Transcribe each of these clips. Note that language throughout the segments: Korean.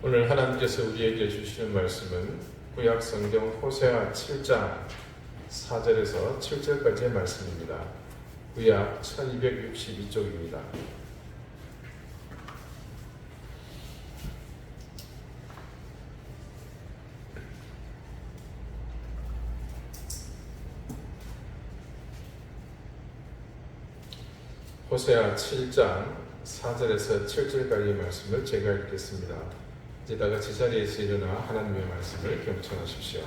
오늘 하나님께서 우리에게 주시는 말씀은 구약 성경 호세아 7장 4절에서 7절까지의 말씀입니다. 구약 1262쪽입니다. 호세아 7장 4절에서 7절까지의 말씀을 제가 읽겠습니다. 이제 다 같이 자리에서 일어나 하나님의 말씀을 경청하십시오.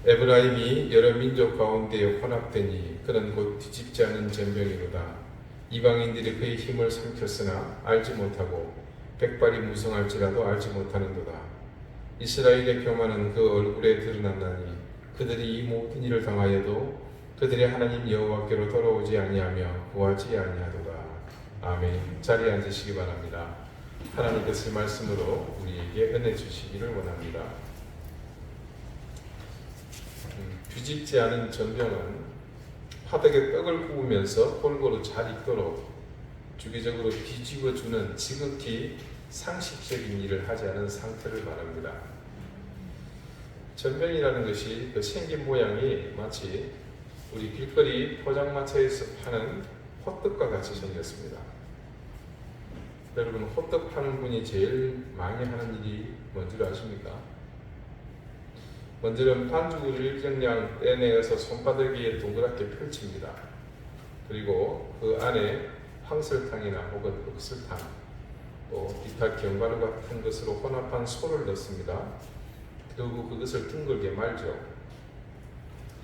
에브라임이 여러 민족 가운데에 혼합되니 그는 곧 뒤집지 않은 전병이로다. 이방인들이 그의 힘을 삼켰으나 알지 못하고 백발이 무성할지라도 알지 못하는도다. 이스라엘의 교만은 그 얼굴에 드러났나니 그들이 이 모든 일을 당하여도 그들의 하나님 여호와께로 돌아오지 아니하며 구하지 아니하도다. 아멘. 자리에 앉으시기 바랍니다. 하나님께서 말씀으로 우리에게 은혜 주시기를 원합니다. 뒤집지 않은 전병은 화덕에 떡을 구우면서 골고루 잘 익도록 주기적으로 뒤집어주는 지극히 상식적인 일을 하지 않은 상태를 말합니다. 전병이라는 것이 그 생긴 모양이 마치 우리 길거리 포장마차에서 파는 호떡과 같이 생겼습니다. 여러분, 호떡 파는 분이 제일 많이 하는 일이 뭔지 아십니까? 먼저는 반죽을 일정량 떼내어서 손바닥 위에 동그랗게 펼칩니다. 그리고 그 안에 황설탕이나 혹은 흑설탕, 또 기타 견과류 같은 것으로 혼합한 소를 넣습니다. 그리고 그것을 둥글게 말죠.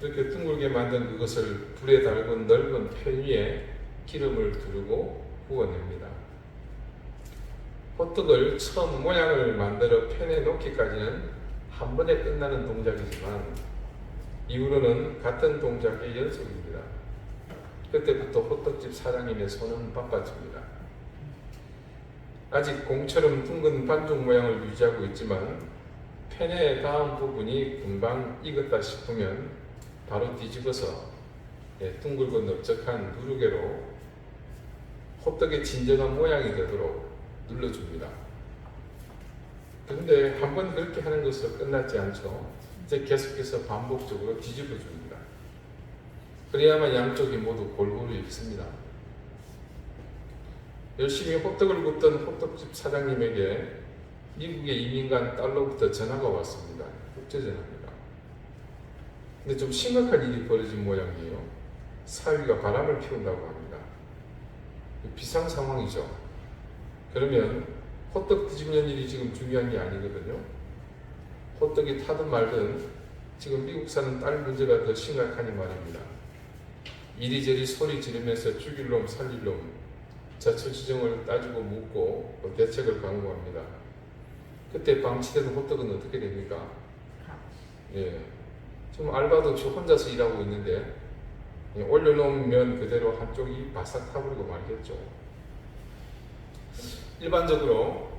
그렇게 둥글게 만든 그것을 불에 달군 넓은 팬 위에 기름을 두르고 구워냅니다. 호떡을 처음 모양을 만들어 팬에 놓기까지는 한 번에 끝나는 동작이지만 이후로는 같은 동작의 연속입니다. 그때부터 호떡집 사장님의 손은 바빠집니다. 아직 공처럼 둥근 반죽 모양을 유지하고 있지만 팬에 닿은 부분이 금방 익었다 싶으면 바로 뒤집어서 둥글고 넓적한 누르개로 호떡의 진정한 모양이 되도록 눌러줍니다. 그런데 한번 그렇게 하는 것으로 끝나지 않죠. 이제 계속해서 반복적으로 뒤집어 줍니다. 그래야만 양쪽이 모두 골고루 익습니다. 열심히 호떡을 굽던 호떡집 사장님에게 미국의 이민 간 딸로부터 전화가 왔습니다. 국제전화입니다. 근데 좀 심각한 일이 벌어진 모양이에요. 사위가 바람을 피운다고 합니다. 비상 상황이죠. 그러면 호떡 뒤집는 일이 지금 중요한 게 아니거든요. 호떡이 타든 말든 지금 미국 사는 딸 문제가 더 심각하니 말입니다. 이리저리 소리 지르면서 죽일 놈 살릴 놈 자초지종을 따지고 묻고 대책을 강구합니다. 그때 방치된 호떡은 어떻게 됩니까? 지금 알바도 없이 혼자서 일하고 있는데 올려놓으면 그대로 한쪽이 바싹 타버리고 말겠죠. 일반적으로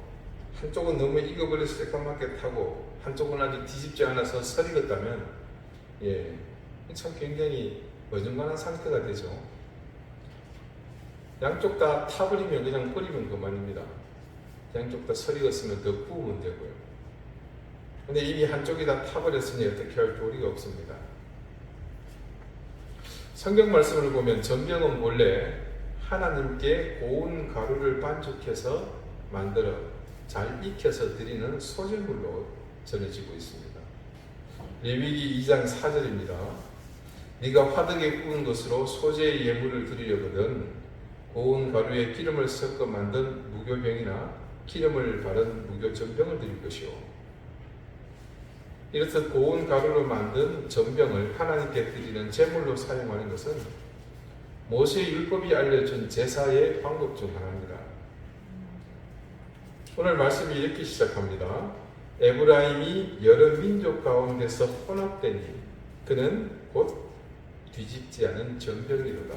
한쪽은 너무 익어버려서 새까맣게 타고 한쪽은 아직 뒤집지 않아서 설익었다면 참 굉장히 어중간한 상태가 되죠. 양쪽 다 타버리면 그냥 버리면 그만입니다. 양쪽 다 설익었으면 더 구우면 되고요. 근데 이미 한쪽이 다 타버렸으니 어떻게 할 도리가 없습니다. 성경 말씀을 보면 전병은 본래 하나님께 고운 가루를 반죽해서 만들어 잘 익혀서 드리는 소제물로 전해지고 있습니다. 레위기 2장 4절입니다. 네가 화덕에 구운 것으로 소제의 예물을 드리려거든 고운 가루에 기름을 섞어 만든 무교병이나 기름을 바른 무교전병을 드릴 것이요. 이렇듯 고운 가루로 만든 전병을 하나님께 드리는 제물로 사용하는 것은 모세의 율법이 알려준 제사의 방법 중 하나입니다. 오늘 말씀이 이렇게 시작합니다. 에브라임이 여러 민족 가운데서 혼합되니 그는 곧 뒤집지 않은 전병이로다.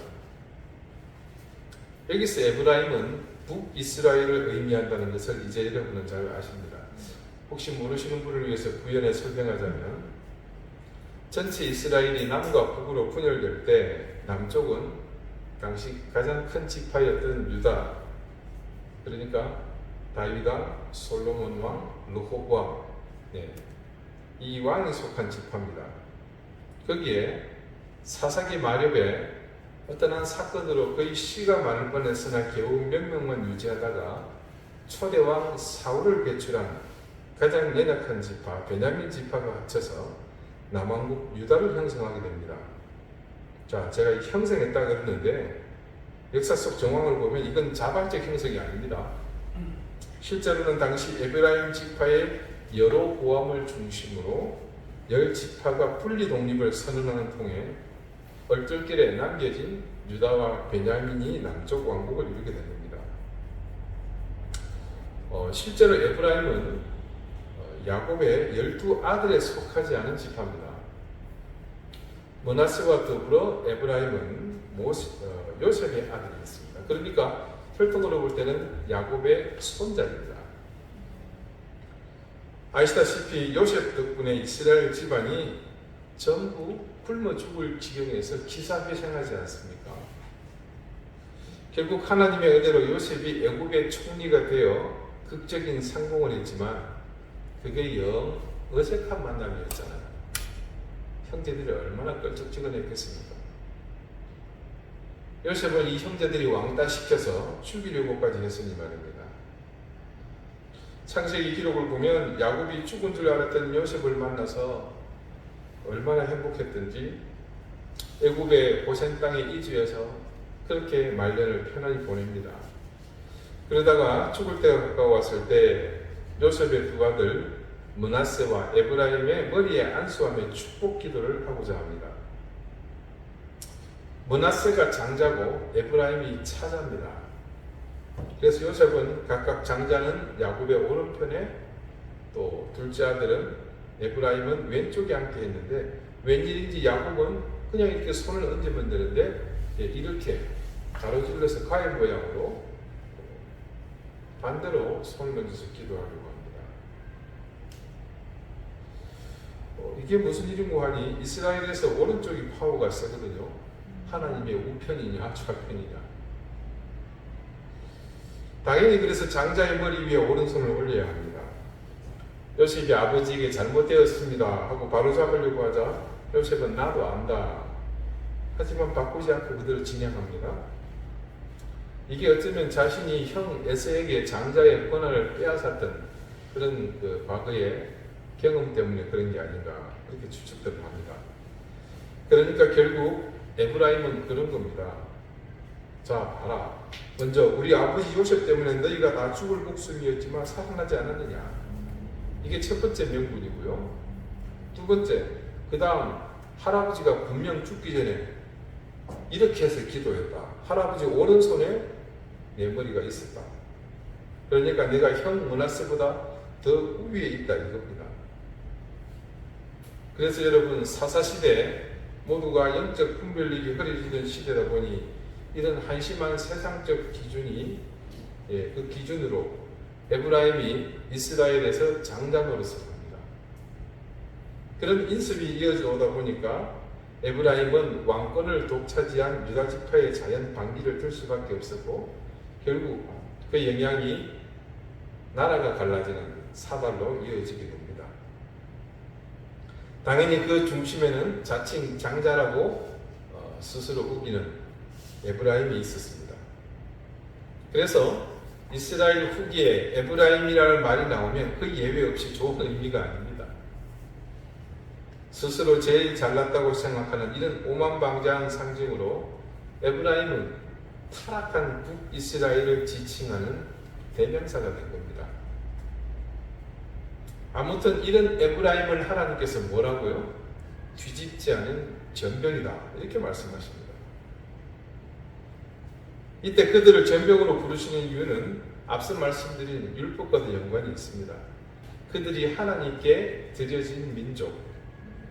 여기서 에브라임은 북이스라엘을 의미한다는 것을 이제 여러분은 잘 아십니다. 혹시 모르시는 분을 위해서 구현해 설명하자면 전체 이스라엘이 남과 북으로 분열될 때 남쪽은 당시 가장 큰 지파였던 유다, 그러니까 다윗왕, 솔로몬왕, 르호보암, 네, 이 왕이 속한 지파입니다. 거기에 사사기 마렵에 어떤 한 사건으로 거의 시가 많을 뻔했으나 겨우 명명만 유지하다가 초대왕 사울을 배출한 가장 연약한 지파 베냐민 지파가 합쳐서 남왕국 유다를 형성하게 됩니다. 자, 제가 형성했다 그랬는데 역사 속 정황을 보면 이건 자발적 형성이 아닙니다. 실제로는 당시 에브라임 지파의 여로보암을 중심으로 10지파가 분리 독립을 선언하는 통해 얼떨결에 남겨진 유다와 베냐민이 남쪽 왕국을 이루게 됩니다. 실제로 에브라임은 야곱의 12아들에 속하지 않은 지파입니다. 므낫세와 더불어 에브라임은 요셉의 아들이었습니다. 그러니까 혈통으로 볼 때는 야곱의 손자입니다. 아시다시피 요셉 덕분에 이스라엘 집안이 전부 굶어 죽을 지경에서 기사회생하지 않습니까? 결국 하나님의 은혜로 요셉이 애굽의 총리가 되어 극적인 성공을 했지만 그게 영 어색한 만남이었잖아요. 형제들이 얼마나 껄쩍지근했겠습니까? 요셉을 이 형제들이 왕따시켜서 죽이려고까지 했으니 말입니다. 창세기 기록을 보면 야곱이 죽은 줄 알았던 요셉을 만나서 얼마나 행복했던지 애굽의 고센 땅에 이주해서 그렇게 말년을 편안히 보냅니다. 그러다가 죽을 때가 가까웠을 때 요셉의 두 아들 므낫세와 에브라임의 머리에 안수하며 축복 기도를 하고자 합니다. 므낫세가 장자고 에브라임이 차자입니다. 그래서 요셉은 각각 장자는 야곱의 오른편에 또 둘째 아들은 에브라임은 왼쪽에 앉게 했는데 웬일인지 야곱은 그냥 이렇게 손을 얹으면 되는데 이렇게 가로질러서 가위 모양으로 반대로 손을 얹어서 기도하려고 합니다. 이게 무슨 일인고 하니 이스라엘에서 오른쪽이 파워가 세거든요. 하나님의 우편이냐 좌편이냐. 당연히 그래서 장자의 머리 위에 오른손을 올려야 합니다. 요셉이 아버지에게 잘못되었습니다 하고 바로 잡으려고 하자 요셉은 나도 안다. 하지만 바꾸지 않고 그대로 진행합니다. 이게 어쩌면 자신이 형 에서에게 장자의 권한을 빼앗았던 그런 그 과거의 경험 때문에 그런 게 아닌가 그렇게 추측들 합니다. 그러니까 결국 에브라임은 그런 겁니다. 자, 봐라. 먼저 우리 아버지 요셉 때문에 너희가 다 죽을 목숨이었지만 살아나지 않았느냐. 이게 첫 번째 명분이고요. 두 번째, 그 다음 할아버지가 분명 죽기 전에 이렇게 해서 기도했다. 할아버지 오른손에 내 머리가 있었다. 그러니까 내가 형 므낫세보다 더 위에 있다 이겁니다. 그래서 여러분 사사시대 모두가 영적 분별력이 흐려지는 시대다 보니 이런 한심한 세상적 기준이 그 기준으로 에브라임이 이스라엘에서 장자 노릇을 합니다. 그런 인습이 이어져 오다 보니까 에브라임은 왕권을 독차지한 유다 지파의 자연 반기를 들 수밖에 없었고 결국 그 영향이 나라가 갈라지는 사달로 이어지게 됩니다. 당연히 그 중심에는 자칭 장자라고 스스로 우기는 에브라임이 있었습니다. 그래서 이스라엘 후기에 에브라임이라는 말이 나오면 그 예외 없이 좋은 의미가 아닙니다. 스스로 제일 잘났다고 생각하는 이런 오만방자한 상징으로 에브라임은 타락한 북이스라엘을 지칭하는 대명사가 된 겁니다. 아무튼 이런 에브라임을 하나님께서 뭐라고요? 뒤집지 않은 전병이다 이렇게 말씀하십니다. 이때 그들을 전병으로 부르시는 이유는 앞서 말씀드린 율법과도 연관이 있습니다. 그들이 하나님께 드려진 민족,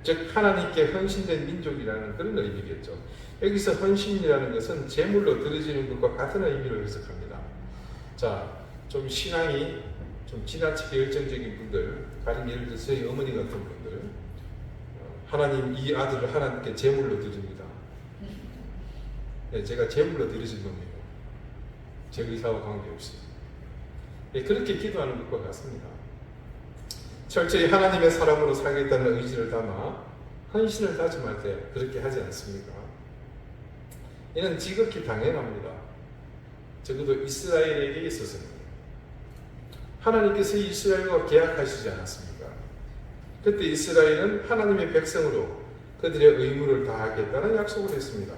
즉 하나님께 헌신된 민족이라는 그런 의미겠죠. 여기서 헌신이라는 것은 제물로 드려지는 것과 같은 의미로 해석합니다. 자, 좀 신앙이 좀 지나치게 열정적인 분들, 가령 예를 들어서 저희 어머니 같은 분들, 하나님 이 아들을 하나님께 제물로 드립니다. 네, 제가 제물로 드려진 겁니다. 제 의사와 관계없이. 그렇게 기도하는 것과 같습니다. 철저히 하나님의 사람으로 살겠다는 의지를 담아 헌신을 다짐할 때 그렇게 하지 않습니까? 이는 지극히 당연합니다. 적어도 이스라엘에게 있어서는. 하나님께서 이스라엘과 계약하시지 않았습니까? 그때 이스라엘은 하나님의 백성으로 그들의 의무를 다하겠다는 약속을 했습니다.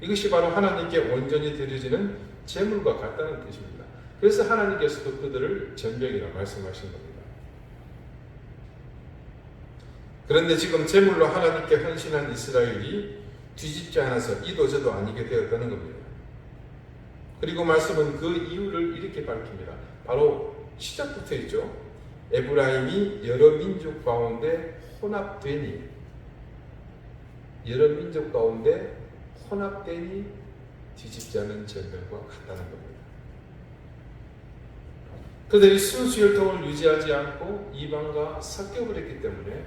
이것이 바로 하나님께 온전히 드려지는 제물과 같다는 뜻입니다. 그래서 하나님께서도 그들을 전병이라 말씀하신 겁니다. 그런데 지금 제물로 하나님께 헌신한 이스라엘이 뒤집지 않아서 이도저도 아니게 되었다는 겁니다. 그리고 말씀은 그 이유를 이렇게 밝힙니다. 바로 시작부터 있죠. 에브라임이 여러 민족 가운데 혼합되니, 여러 민족 가운데 혼합되니 뒤집지 않은 전병과 같다는 겁니다. 그들이 순수혈통을 유지하지 않고 이방과 섞여버렸기 때문에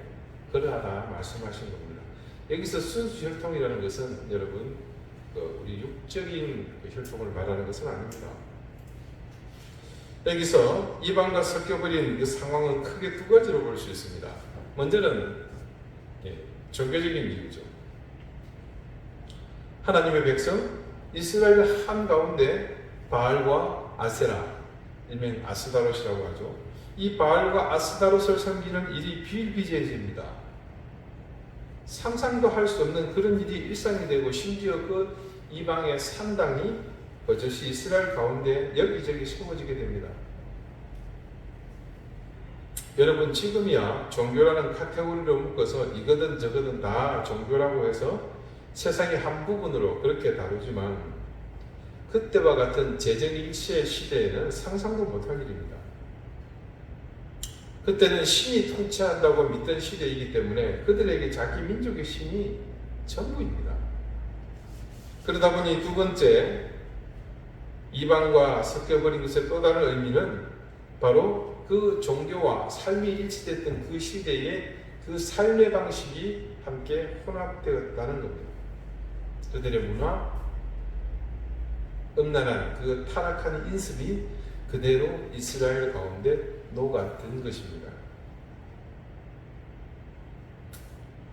그러하다 말씀하신 겁니다. 여기서 순수혈통이라는 것은 여러분 우리 육적인 혈통을 말하는 것은 아닙니다. 여기서 이방과 섞여버린 그 상황은 크게 두 가지로 볼 수 있습니다. 먼저는 종교적인 이유죠. 하나님의 백성 이스라엘 한가운데 바알과 아세라, 일명 아스다롯이라고 하죠. 이 바알과 아스다롯을 섬기는 일이 비일비재해집니다. 상상도 할 수 없는 그런 일이 일상이 되고 심지어 그 이방의 산당이 버젓이 이스라엘 가운데 여기저기 세워지게 됩니다. 여러분 지금이야 종교라는 카테고리로 묶어서 이거든 저거든 다 종교라고 해서 세상의 한 부분으로 그렇게 다루지만 그때와 같은 재정일치의 시대에는 상상도 못할 일입니다. 그때는 신이 통치한다고 믿던 시대이기 때문에 그들에게 자기 민족의 신이 전부입니다. 그러다 보니 두 번째 이방과 섞여버린 것의 또 다른 의미는 바로 그 종교와 삶이 일치됐던 그 시대의 그 삶의 방식이 함께 혼합되었다는 겁니다. 그들의 문화, 음란한 그 타락한 인습이 그대로 이스라엘 가운데 녹아든 것입니다.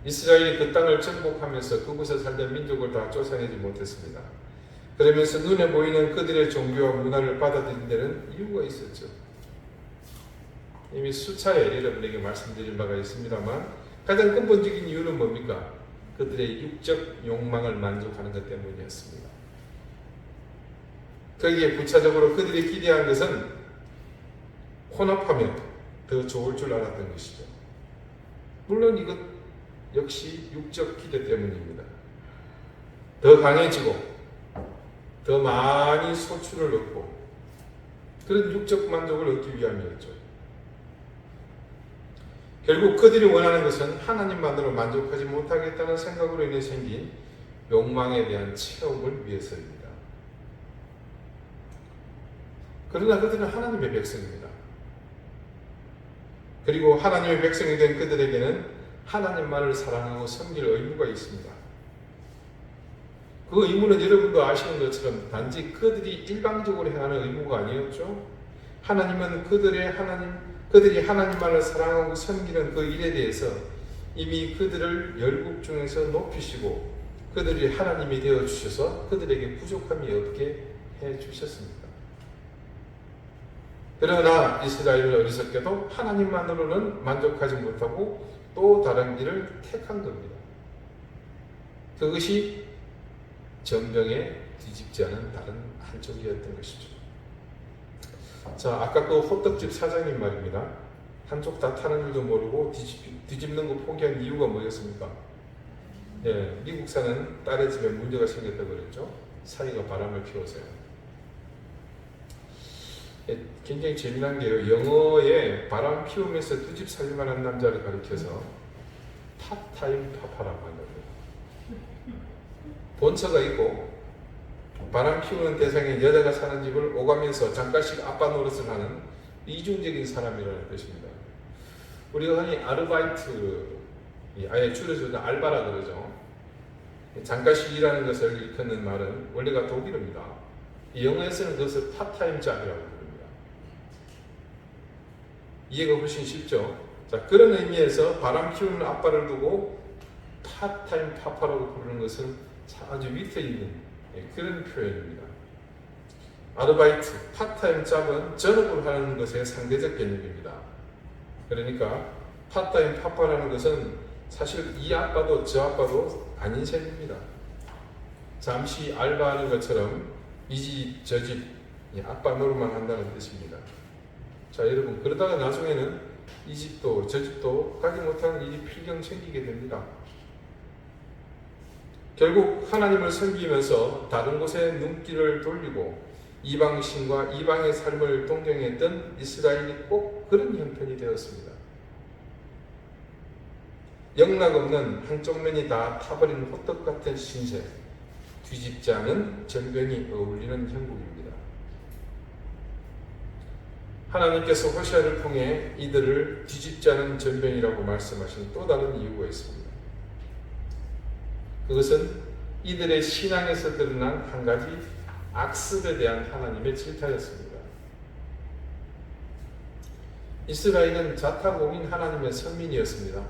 이스라엘이 그 땅을 정복하면서 그곳에 살던 민족을 다 쫓아내지 못했습니다. 그러면서 눈에 보이는 그들의 종교와 문화를 받아들인 데는 이유가 있었죠. 이미 수차례 여러분에게 말씀드린 바가 있습니다만 가장 근본적인 이유는 뭡니까? 그들의 육적 욕망을 만족하는 것 때문이었습니다. 거기에 부차적으로 그들이 기대한 것은 혼합하면 더 좋을 줄 알았던 것이죠. 물론 이것 역시 육적 기대 때문입니다. 더 강해지고 더 많이 소출을 얻고 그런 육적 만족을 얻기 위함이었죠. 결국 그들이 원하는 것은 하나님만으로 만족하지 못하겠다는 생각으로 인해 생긴 욕망에 대한 체험을 위해서입니다. 그러나 그들은 하나님의 백성입니다. 그리고 하나님의 백성이 된 그들에게는 하나님만을 사랑하고 섬길 의무가 있습니다. 그 의무는 여러분도 아시는 것처럼 단지 그들이 일방적으로 행하는 의무가 아니었죠. 하나님은 그들이 하나님만을 사랑하고 섬기는 그 일에 대해서 이미 그들을 열국 중에서 높이시고 그들이 하나님이 되어 주셔서 그들에게 부족함이 없게 해 주셨습니다. 그러나 이스라엘은 어리석게도 하나님만으로는 만족하지 못하고 또 다른 길을 택한 겁니다. 그것이 전병에 뒤집지 않은 다른 한쪽이었던 것이죠. 자, 아까 그 호떡집 사장님 말입니다. 한쪽 다 타는 줄도 모르고 뒤집는 거 포기한 이유가 뭐였습니까? 예, 미국사는 딸의 집에 문제가 생겼다고 그랬죠. 사이가 바람을 피워서요. 예, 굉장히 재미난 게요. 영어에 바람 피우면서 두 집 살림하는 남자를 가리켜서 탑타임 파파라고 한다고요. 본처가 있고 바람 피우는 대상인 여자가 사는 집을 오가면서 잠깐씩 아빠 노릇을 하는 이중적인 사람이라는 뜻입니다. 우리가 흔히 아르바이트, 아예 줄여서 알바라 그러죠. 잠깐씩 일하는 것을 일컫는 말은 원래가 독일어입니다. 영어에서는 그것을 파타임 잡이라고 부릅니다. 이해가 훨씬 쉽죠. 자, 그런 의미에서 바람 피우는 아빠를 두고 파타임 파파라고 부르는 것은 아주 위트 있는 그런 표현입니다. 아르바이트, 파타임 잡은 전업을 하는 것의 상대적 개념입니다. 그러니까 파타임 파파라는 것은 사실 이 아빠도 저 아빠도 아닌 셈입니다. 잠시 알바하는 것처럼 이 집 저 집 아빠 노릇만 한다는 뜻입니다. 자, 여러분, 그러다가 나중에는 이 집도 저 집도 가지 못하는 일이 필경 생기게 됩니다. 결국 하나님을 섬기면서 다른 곳에 눈길을 돌리고 이방신과 이방의 삶을 동경했던 이스라엘이 꼭 그런 형편이 되었습니다. 영락없는 한쪽 면이 다 타버린 호떡 같은 신세, 뒤집지 않은 전변이 어울리는 형국입니다. 하나님께서 호시아를 통해 이들을 뒤집지 않은 전변이라고 말씀하신 또 다른 이유가 있습니다. 그것은 이들의 신앙에서 드러난 한 가지 악습에 대한 하나님의 질타였습니다. 이스라엘은 자타공인 하나님의 선민이었습니다.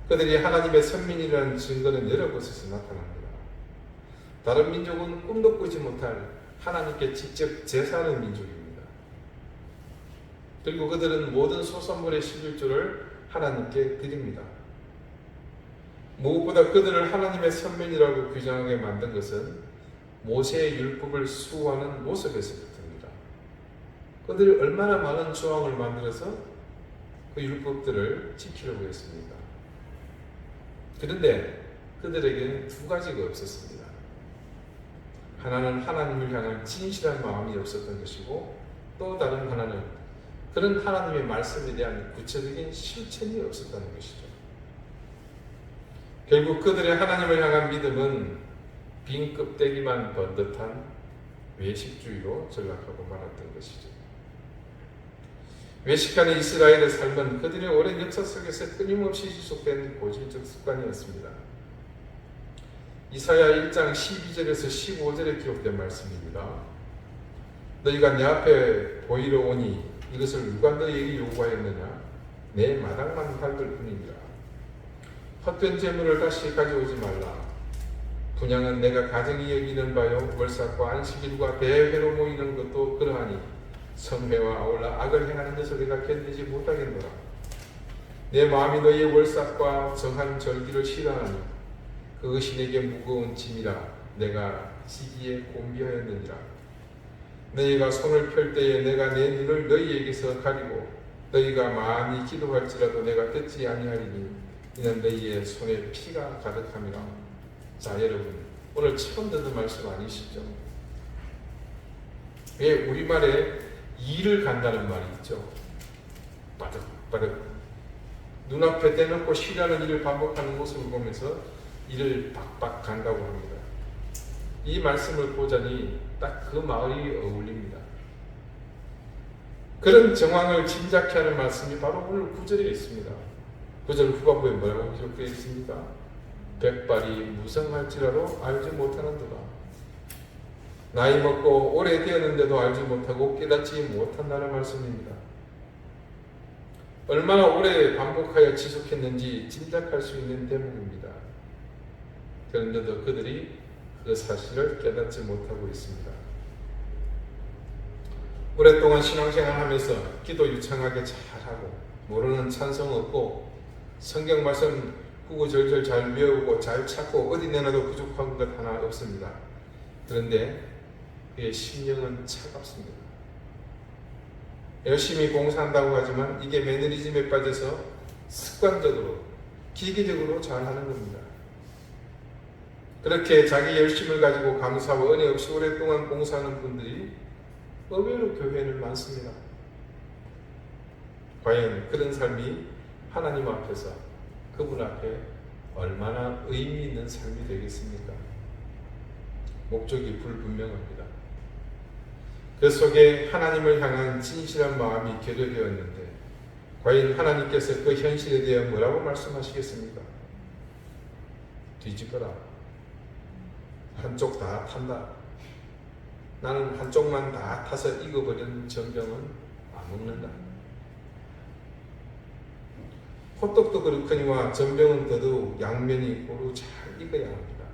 그들이 하나님의 선민이라는 증거는 여러 곳에서 나타납니다. 다른 민족은 꿈도 꾸지 못할 하나님께 직접 제사하는 민족입니다. 그리고 그들은 모든 소산물의 11조를 하나님께 드립니다. 무엇보다 그들을 하나님의 선민이라고 규정하게 만든 것은 모세의 율법을 수호하는 모습에서부터입니다. 그들이 얼마나 많은 조항을 만들어서 그 율법들을 지키려고 했습니까? 그런데 그들에게는 두 가지가 없었습니다. 하나는 하나님을 향한 진실한 마음이 없었던 것이고, 또 다른 하나는 그런 하나님의 말씀에 대한 구체적인 실천이 없었다는 것이죠. 결국 그들의 하나님을 향한 믿음은 빈 껍데기만 번듯한 외식주의로 전락하고 말았던 것이죠. 외식하는 이스라엘의 삶은 그들의 오랜 역사 속에서 끊임없이 지속된 고질적 습관이었습니다. 이사야 1장 12절에서 15절에 기록된 말씀입니다. 너희가 내 앞에 보이러 오니 이것을 누가 너희에게 요구하였느냐? 내 마당만 밟을 뿐이니라. 헛된 재물을 다시 가져오지 말라. 분향은 내가 가정이 여기는 바요, 월삭과 안식일과 대회로 모이는 것도 그러하니 성회와 아울러 악을 행하는 것을 내가 견디지 못하겠노라. 내 마음이 너희의 월삭과 정한 절기를 싫어하니 그것이 내게 무거운 짐이라 내가 지기에 곤비하였느니라. 너희가 손을 펼 때에 내가 내 눈을 너희에게서 가리고 너희가 많이 기도할지라도 내가 듣지 아니하리니 이는 너희의 손에 피가 가득함이라. 자, 여러분, 오늘 처음 듣는 말씀 아니시죠? 왜 우리말에 일을 간다는 말이 있죠? 바득바득 눈앞에 대놓고 쉬라는 일을 반복하는 모습을 보면서 일을 박박 간다고 합니다. 이 말씀을 보자니 딱 그 마을이 어울립니다. 그런 정황을 짐작케 하는 말씀이 바로 오늘 9절에 있습니다. 9절 후반부에 뭐라고 기록되어 있습니까? 백발이 무성할지라도 알지 못하는도다. 나이 먹고 오래되었는데도 알지 못하고 깨닫지 못한다는 말씀입니다. 얼마나 오래 반복하여 지속했는지 짐작할 수 있는 대목입니다. 그런데도 그들이 그 사실을 깨닫지 못하고 있습니다. 오랫동안 신앙생활하면서 기도 유창하게 잘하고 모르는 찬송 없고 성경 말씀 구구절절 잘 외우고 잘 찾고 어디 내놔도 부족한 것 하나 없습니다. 그런데 그의 심령은 차갑습니다. 열심히 봉사한다고 하지만 이게 매너리즘에 빠져서 습관적으로 기계적으로 잘하는 겁니다. 그렇게 자기 열심을 가지고 감사와 은혜 없이 오랫동안 봉사하는 분들이 의외로 교회에는 많습니다. 과연 그런 삶이 하나님 앞에서 그분 앞에 얼마나 의미 있는 삶이 되겠습니까? 목적이 불분명합니다. 그 속에 하나님을 향한 진실한 마음이 결여되었는데 과연 하나님께서 그 현실에 대해 뭐라고 말씀하시겠습니까? 뒤집어라. 한쪽 다 탄다. 나는 한쪽만 다 타서 익어버린 전병은 안 먹는다. 호떡도 그렇거니와 전병은 더더욱 양면이 고루 잘 익어야 합니다.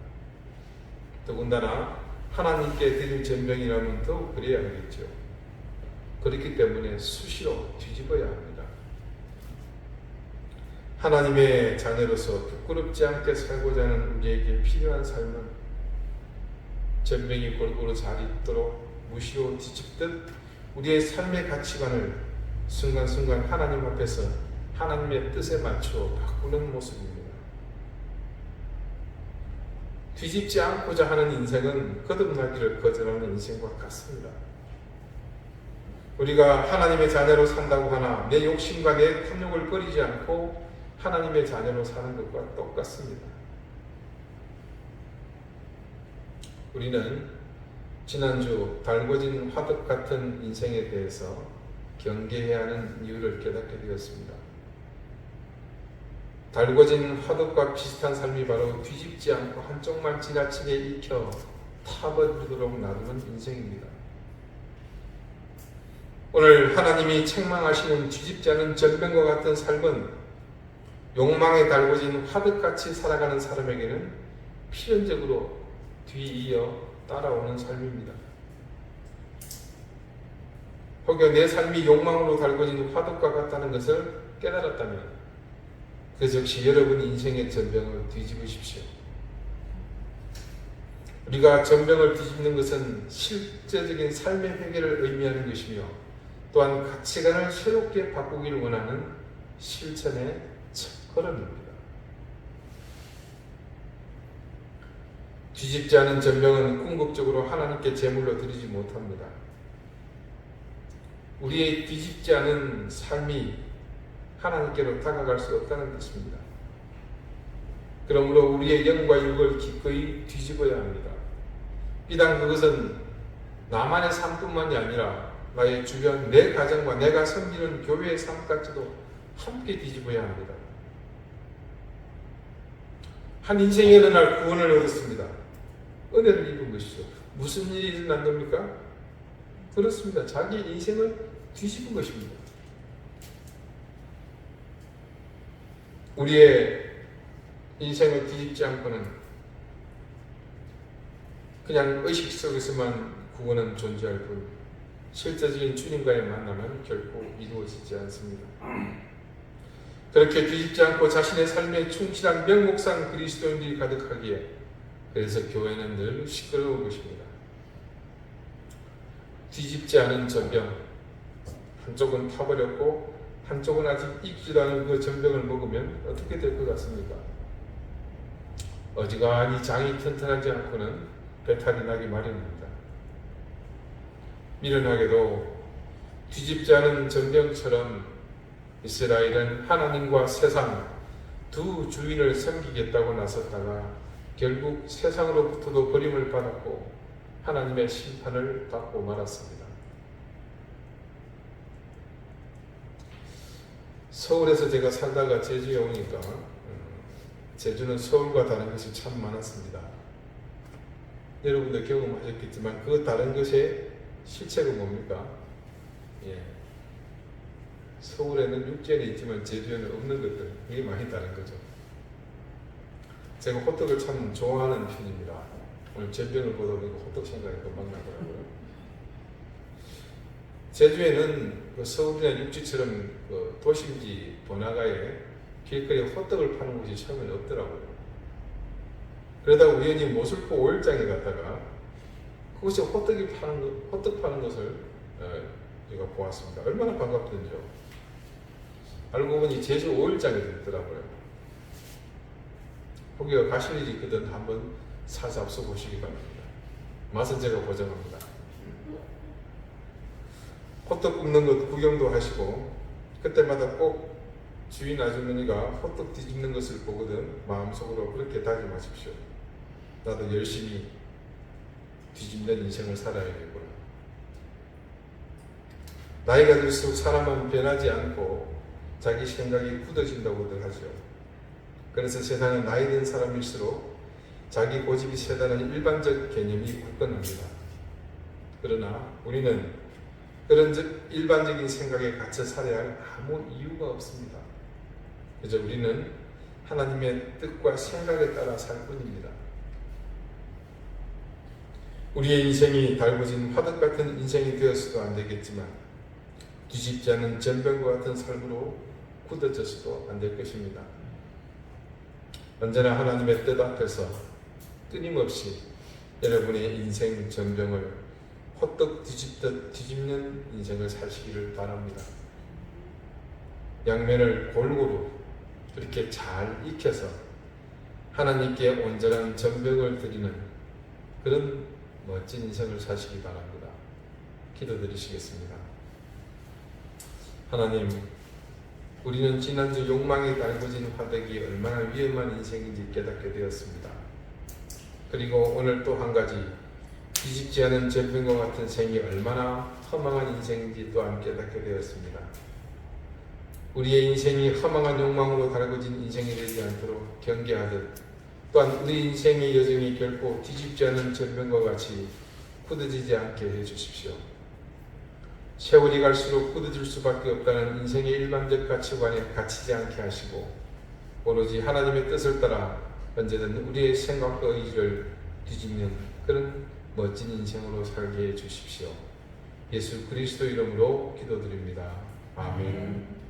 더군다나 하나님께 드릴 전병이라면 더욱 그래야 하겠죠. 그렇기 때문에 수시로 뒤집어야 합니다. 하나님의 자녀로서 부끄럽지 않게 살고자 하는 우리에게 필요한 삶은 전병이 골고루 잘 익도록 무시로 뒤집듯 우리의 삶의 가치관을 순간순간 하나님 앞에서 하나님의 뜻에 맞추어 바꾸는 모습입니다. 뒤집지 않고자 하는 인생은 거듭나기를 거절하는 인생과 같습니다. 우리가 하나님의 자녀로 산다고 하나 내 욕심과 내 탐욕을 버리지 않고 하나님의 자녀로 사는 것과 똑같습니다. 우리는 지난주 달궈진 화덕 같은 인생에 대해서 경계해야 하는 이유를 깨닫게 되었습니다. 달궈진 화덕과 비슷한 삶이 바로 뒤집지 않고 한쪽만 지나치게 익혀 타버리도록 놔두는 인생입니다. 오늘 하나님이 책망하시는 뒤집지 않은 전병과 같은 삶은 욕망에 달궈진 화덕같이 살아가는 사람에게는 필연적으로 뒤이어 따라오는 삶입니다. 혹여 내 삶이 욕망으로 달궈진 화덕과 같다는 것을 깨달았다면 그 즉시 여러분 인생의 전병을 뒤집으십시오. 우리가 전병을 뒤집는 것은 실제적인 삶의 회개를 의미하는 것이며 또한 가치관을 새롭게 바꾸기를 원하는 실천의 첫걸음입니다. 뒤집지 않은 전병은 궁극적으로 하나님께 제물로 드리지 못합니다. 우리의 뒤집지 않은 삶이 하나님께로 다가갈 수 없다는 뜻입니다. 그러므로 우리의 영과 육을 기꺼이 뒤집어야 합니다. 비단 그것은 나만의 삶뿐만이 아니라 나의 주변, 내 가정과 내가 섬기는 교회의 삶까지도 함께 뒤집어야 합니다. 한 인생의 어느 날 구원을 얻었습니다. 은혜를 입은 것이죠. 무슨 일이 일어난 겁니까? 그렇습니다. 자기 인생을 뒤집은 것입니다. 우리의 인생을 뒤집지 않고는 그냥 의식 속에서만 구원은 존재할 뿐 실제적인 주님과의 만남은 결코 이루어지지 않습니다. 그렇게 뒤집지 않고 자신의 삶에 충실한 명목상 그리스도인들이 가득하기에 그래서 교회는 늘 시끄러운 것입니다. 뒤집지 않은 전병, 한쪽은 타버렸고 한쪽은 아직 익지도 않은 그 전병을 먹으면 어떻게 될 것 같습니까? 어지간히 장이 튼튼하지 않고는 배탈이 나기 마련입니다. 미련하게도 뒤집지 않은 전병처럼 이스라엘은 하나님과 세상 두 주인을 섬기겠다고 나섰다가 결국 세상으로부터도 버림을 받았고 하나님의 심판을 받고 말았습니다. 서울에서 제가 살다가 제주에 오니까 제주는 서울과 다른 것이 참 많았습니다. 여러분도 경험하셨겠지만 그 다른 것의 실체가 뭡니까? 서울에는 육지에는 있지만 제주에는 없는 것들, 이게 많이 다른 거죠. 제가 호떡을 참 좋아하는 편입니다. 오늘 전병을 보다 보니까 호떡 생각이 금방 나더라고요. 제주에는 그 서울이나 육지처럼 그 도심지 번화가에 길거리에 호떡을 파는 곳이 처음에는 없더라고요. 그러다가 우연히 모슬포 5일장에 갔다가 그곳에 호떡 파는 것을 제가 보았습니다. 얼마나 반갑던지요. 알고 보니 제주 5일장에 있더라고요. 거기가 가실 일이 있거든 한번 사서 앞서 보시기 바랍니다. 맛은 제가 보장합니다. 호떡 굽는 것 구경도 하시고 그때마다 꼭 주인 아주머니가 호떡 뒤집는 것을 보거든 마음속으로 그렇게 다짐하십시오. 나도 열심히 뒤집는 인생을 살아야겠구나. 나이가 들수록 사람은 변하지 않고 자기 생각이 굳어진다고들 하죠. 그래서 세상은 나이 든 사람일수록 자기 고집이 세다는 일반적 개념이 굳건합니다. 그러나 우리는 그런 일반적인 생각에 갇혀 살아야 할 아무 이유가 없습니다. 그저 우리는 하나님의 뜻과 생각에 따라 살 뿐입니다. 우리의 인생이 달궈진 화덕 같은 인생이 되었어도 안 되겠지만 뒤집지 않은 전병과 같은 삶으로 굳어져서도 안 될 것입니다. 언제나 하나님의 뜻 앞에서 끊임없이 여러분의 인생 전병을 호떡 뒤집듯 뒤집는 인생을 사시기를 바랍니다. 양면을 골고루 이렇게 잘 익혀서 하나님께 온전한 전병을 드리는 그런 멋진 인생을 사시기 바랍니다. 기도드리시겠습니다. 하나님, 우리는 지난주 욕망에 달궈진 화덕이 얼마나 위험한 인생인지 깨닫게 되었습니다. 그리고 오늘 또 한 가지, 뒤집지 않은 전병과 같은 생이 얼마나 허망한 인생인지 또한 깨닫게 되었습니다. 우리의 인생이 허망한 욕망으로 달궈진 인생이 되지 않도록 경계하듯 또한 우리 인생의 여정이 결코 뒤집지 않은 전병과 같이 굳어지지 않게 해주십시오. 세월이 갈수록 굳어질 수밖에 없다는 인생의 일반적 가치관에 갇히지 않게 하시고 오로지 하나님의 뜻을 따라 언제든 우리의 생각과 의지를 뒤집는 그런 멋진 인생으로 살게 해주십시오. 예수 그리스도 이름으로 기도드립니다. 아멘.